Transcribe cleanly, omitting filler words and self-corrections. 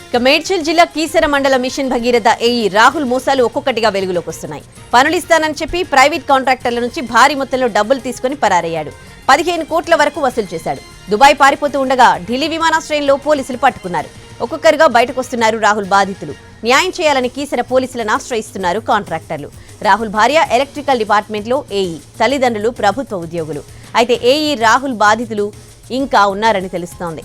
ఇక మేడ్చల్ జిల్లా కీసర మండల మిషన్ భగీరథ ఏఈ రాహుల్ మోసాలు ఒక్కొక్కటిగా వెలుగులోకి వస్తున్నాయి. పనులిస్తానని చెప్పి ప్రైవేట్ కాంట్రాక్టర్ల నుంచి భారీ మొత్తంలో డబ్బులు తీసుకుని పరారయ్యాడు. 15 కోట్ల వరకు వసూలు చేశాడు. దుబాయ్ పారిపోతూ ఉండగా ఢిల్లీ విమానాశ్రయంలో పోలీసులు పట్టుకున్నారు. ఒక్కొక్కరుగా బయటకు వస్తున్నారు రాహుల్ బాధితులు. న్యాయం చేయాలని కీసర పోలీసులను ఆశ్రయిస్తున్నారు కాంట్రాక్టర్లు. రాహుల్ భార్య ఎలక్ట్రికల్ డిపార్ట్మెంట్లో ఏఈ, తల్లిదండ్రులు ప్రభుత్వ ఉద్యోగులు. అయితే ఏఈ రాహుల్ బాధితులు ఇంకా ఉన్నారని తెలుస్తోంది.